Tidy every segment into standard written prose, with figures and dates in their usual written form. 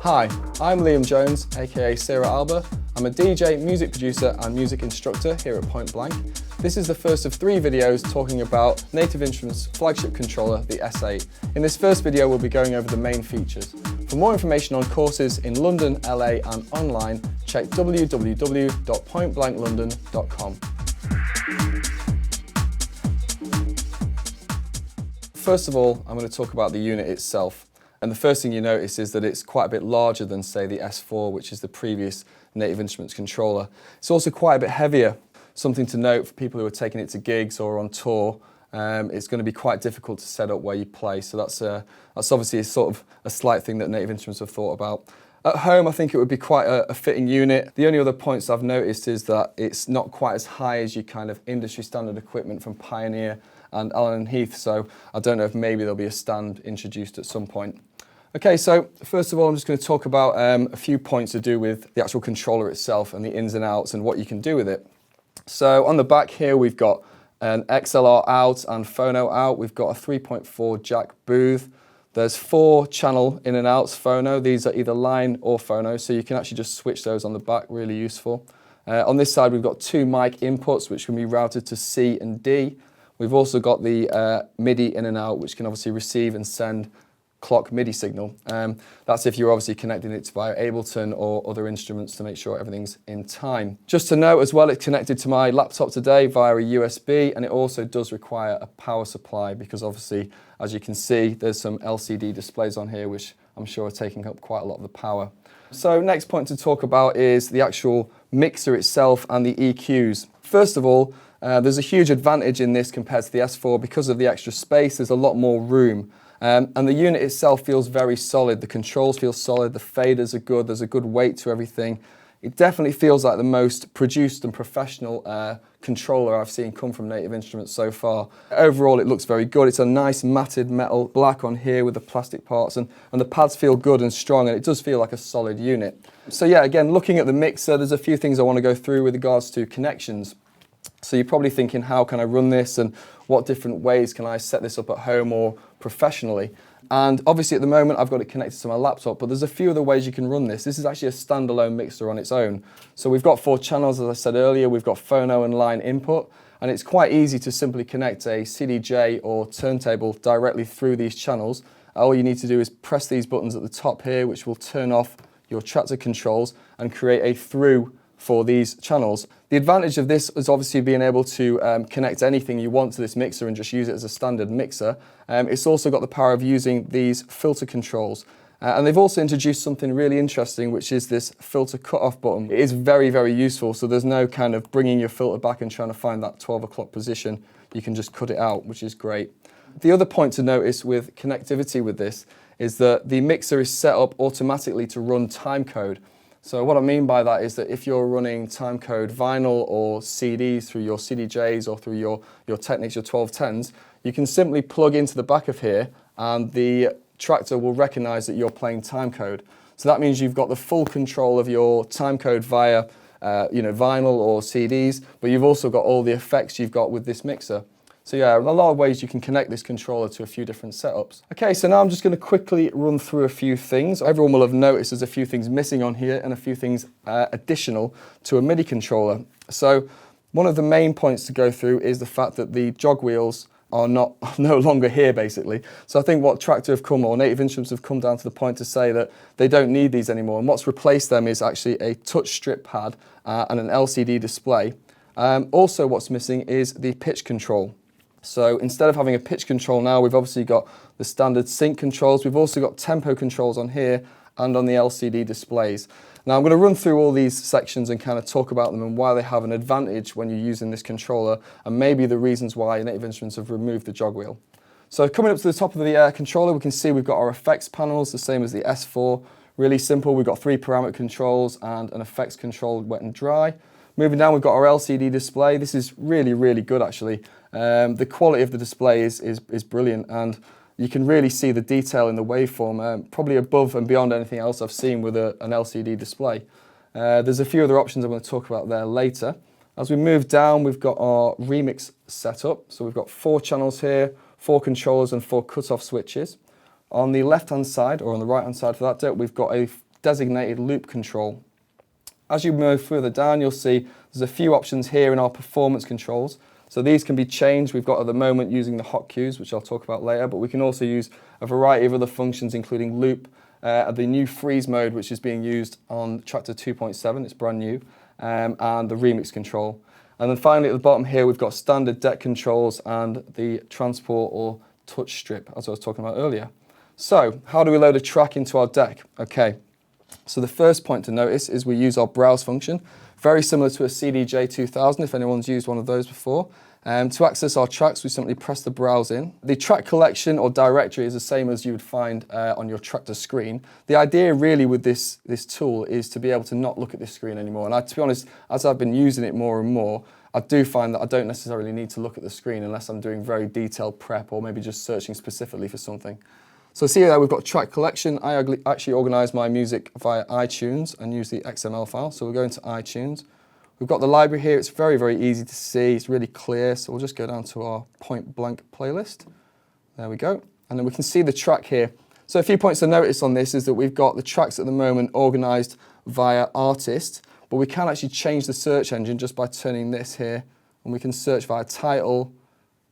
Hi, I'm Liam Jones, aka Cera Alba. I'm a DJ, music producer and music instructor here at Point Blank. This is the first of 3 videos talking about Native Instruments' flagship controller, the S8. In this first video we'll be going over the main features. For more information on courses in London, LA and online, check www.pointblanklondon.com. First of all, I'm going to talk about the unit itself. And the first thing you notice is that it's quite a bit larger than, say, the S4, which is the previous Native Instruments controller. It's also quite a bit heavier. Something to note for people who are taking it to gigs or on tour, it's going to be quite difficult to set up where you play. So that's obviously a slight thing that Native Instruments have thought about. At home, I think it would be quite a fitting unit. The only other points I've noticed is that it's not quite as high as your kind of industry standard equipment from Pioneer and Allen & Heath, so I don't know if maybe there'll be a stand introduced at some point. Okay, so first of all I'm just going to talk about a few points to do with the actual controller itself and the ins and outs and what you can do with it. So on the back here we've got an XLR out and phono out. We've got a 3.4 jack booth. There's 4 channel in and outs phono. These are either line or phono, so you can actually just switch those on the back, really useful. On this side we've got 2 mic inputs which can be routed to C and D. We've also got the MIDI in and out, which can obviously receive and send clock MIDI signal. That's if you're obviously connecting it via Ableton or other instruments to make sure everything's in time. Just to note as well, it's connected to my laptop today via a USB, and it also does require a power supply because obviously, as you can see, there's some LCD displays on here which I'm sure are taking up quite a lot of the power. So next point to talk about is the actual mixer itself and the EQs. First of all, there's a huge advantage in this compared to the S4 because of the extra space. There's a lot more room. And the unit itself feels very solid. The controls feel solid, the faders are good, there's a good weight to everything. It definitely feels like the most produced and professional controller I've seen come from Native Instruments so far. Overall it looks very good. It's a nice matted metal black on here with the plastic parts, and the pads feel good and strong, and it does feel like a solid unit. So yeah, again, looking at the mixer, there's a few things I want to go through with regards to connections. So you're probably thinking, how can I run this and what different ways can I set this up at home or professionally? And obviously at the moment I've got it connected to my laptop, but there's a few other ways you can run this. This is actually a standalone mixer on its own. So we've got 4 channels, as I said earlier. We've got phono and line input, and it's quite easy to simply connect a CDJ or turntable directly through these channels. All you need to do is press these buttons at the top here, which will turn off your Traktor controls and create a through for these channels. The advantage of this is obviously being able to connect anything you want to this mixer and just use it as a standard mixer. It's also got the power of using these filter controls. And they've also introduced something really interesting, which is this filter cutoff button. It is very, very useful, so there's no kind of bringing your filter back and trying to find that 12 o'clock position. You can just cut it out, which is great. The other point to notice with connectivity with this is that the mixer is set up automatically to run timecode. So what I mean by that is that if you're running timecode vinyl or CDs through your CDJs or through your Technics, your 1210s, you can simply plug into the back of here and the Traktor will recognize that you're playing timecode. So that means you've got the full control of your timecode via vinyl or CDs, but you've also got all the effects you've got with this mixer. So yeah, a lot of ways you can connect this controller to a few different setups. Okay, so now I'm just going to quickly run through a few things. Everyone will have noticed there's a few things missing on here and a few things additional to a MIDI controller. So one of the main points to go through is the fact that the jog wheels are no longer here, basically. So I think what Traktor have come, or Native Instruments have come down to the point to say that they don't need these anymore, and what's replaced them is actually a touch strip pad and an LCD display. Also what's missing is the pitch control. So instead of having a pitch control now, we've obviously got the standard sync controls. We've also got tempo controls on here and on the LCD displays. Now I'm going to run through all these sections and kind of talk about them and why they have an advantage when you're using this controller, and maybe the reasons why Native Instruments have removed the jog wheel. So coming up to the top of the controller, we can see we've got our effects panels, the same as the S4. Really simple. We've got 3 parameter controls and an effects control, wet and dry. Moving down, we've got our LCD display. This is really, really good actually. The quality of the display is brilliant, and you can really see the detail in the waveform, probably above and beyond anything else I've seen with an LCD display. There's a few other options I'm going to talk about there later. As we move down, we've got our remix setup. So we've got 4 channels here, 4 controllers and 4 cutoff switches. On the left-hand side, or on the right-hand side for that, we've got a designated loop control. As you move further down, you'll see there's a few options here in our performance controls. So these can be changed. We've got at the moment using the hot cues, which I'll talk about later, but we can also use a variety of other functions, including loop, the new freeze mode, which is being used on Traktor 2.7, it's brand new, and the remix control. And then finally at the bottom here, we've got standard deck controls and the transport or touch strip, as I was talking about earlier. So how do we load a track into our deck? Okay, so the first point to notice is we use our browse function, very similar to a CDJ 2000 if anyone's used one of those before. To access our tracks, we simply press the browse in. The track collection or directory is the same as you would find on your Traktor screen. The idea really with this tool is to be able to not look at this screen anymore. And to be honest, as I've been using it more and more, I do find that I don't necessarily need to look at the screen unless I'm doing very detailed prep or maybe just searching specifically for something. So see there, we've got track collection. I actually organise my music via iTunes and use the XML file. So we'll go into iTunes. We've got the library here. It's very, very easy to see. It's really clear. So we'll just go down to our point blank playlist. There we go. And then we can see the track here. So a few points to notice on this is that we've got the tracks at the moment organised via artist, but we can actually change the search engine just by turning this here. And we can search via title,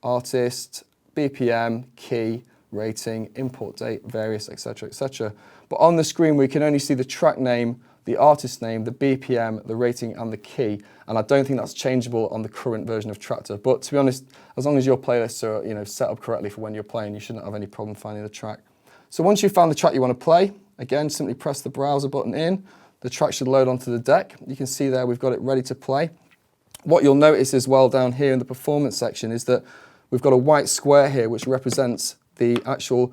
artist, BPM, key, rating, import date, various, etc., etc. But on the screen, we can only see the track name, the artist name, the BPM, the rating, and the key. And I don't think that's changeable on the current version of Traktor. But to be honest, as long as your playlists are set up correctly for when you're playing, you shouldn't have any problem finding the track. So once you've found the track you want to play, again, simply press the browser button in. The track should load onto the deck. You can see there we've got it ready to play. What you'll notice as well down here in the performance section is that we've got a white square here which represents the actual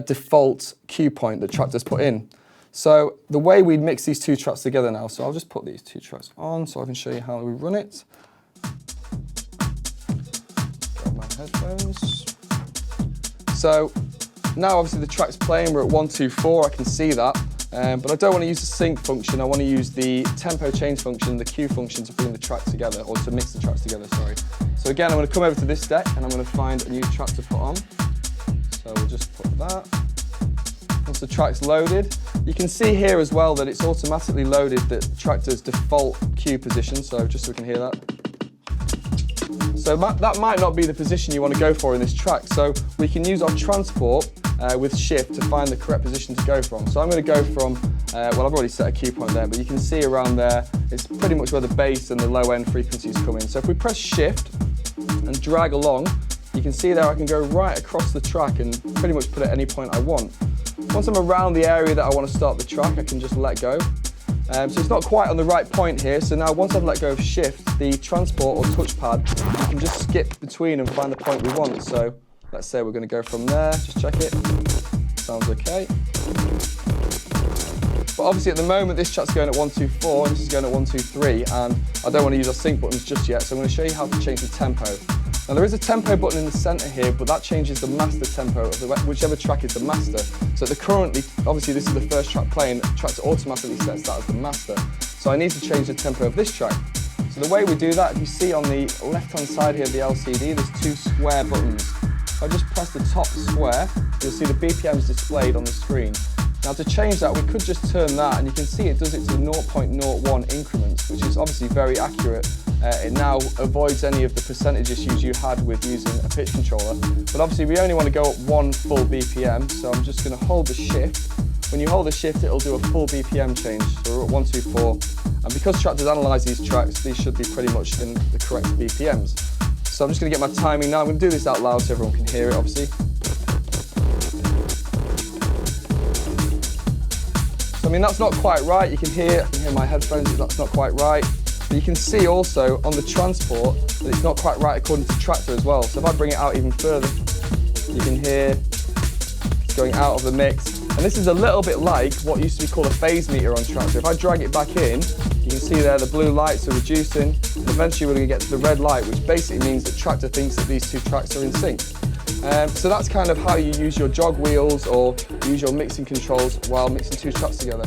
default cue point that Traktor's put in. So the way we mix these two tracks together now, so I'll just put these two tracks on so I can show you how we run it. Grab my headphones. So now obviously the track's playing, we're at 1, 2, 4, I can see that. But I don't want to use the sync function, I want to use the tempo change function, the cue function to bring the track together, or to mix the tracks together, sorry. So again, I'm going to come over to this deck and I'm going to find a new track to put on. So we'll just put that. Once the track's loaded, you can see here as well that it's automatically loaded the Traktor's default cue position, so just so we can hear that. So that might not be the position you want to go for in this track, so we can use our transport with shift to find the correct position to go from. So I'm going to go from, well I've already set a cue point there, but you can see around there, it's pretty much where the bass and the low end frequencies come in. So if we press shift and drag along, you can see there I can go right across the track and pretty much put it at any point I want. Once I'm around the area that I want to start the track, I can just let go. So it's not quite on the right point here, so now once I've let go of shift, the transport or touchpad, you can just skip between and find the point we want. So let's say we're going to go from there, just check it, sounds okay. But obviously at the moment this track's going at 1, 2, 4, and this is going at 1, 2, 3, and I don't want to use our sync buttons just yet, so I'm going to show you how to change the tempo. Now there is a tempo button in the centre here, but that changes the master tempo of whichever track is the master. So currently, obviously this is the first track playing, Traktor automatically sets that as the master. So I need to change the tempo of this track. So the way we do that, if you see on the left-hand side here of the LCD, there's 2 square buttons. If I just press the top square, you'll see the BPMs displayed on the screen. Now to change that, we could just turn that, and you can see it does it to 0.01 increments, which is obviously very accurate. It now avoids any of the percentage issues you had with using a pitch controller. But obviously we only want to go up 1 full BPM, so I'm just going to hold the shift. When you hold the shift, it'll do a full BPM change, so we're at 1, 2, 4. And because Traktor's analysed these tracks, these should be pretty much in the correct BPMs. So I'm just going to get my timing now. I'm going to do this out loud so everyone can hear it, obviously. So I mean, that's not quite right. You can hear my headphones, that's not quite right. But you can see also on the transport that it's not quite right according to Traktor as well. So if I bring it out even further, you can hear it's going out of the mix. And this is a little bit like what used to be called a phase meter on Traktor. If I drag it back in, you can see there the blue lights are reducing, and eventually we're going to get to the red light, which basically means that Traktor thinks that these 2 tracks are in sync. So that's kind of how you use your jog wheels or use your mixing controls while mixing 2 tracks together.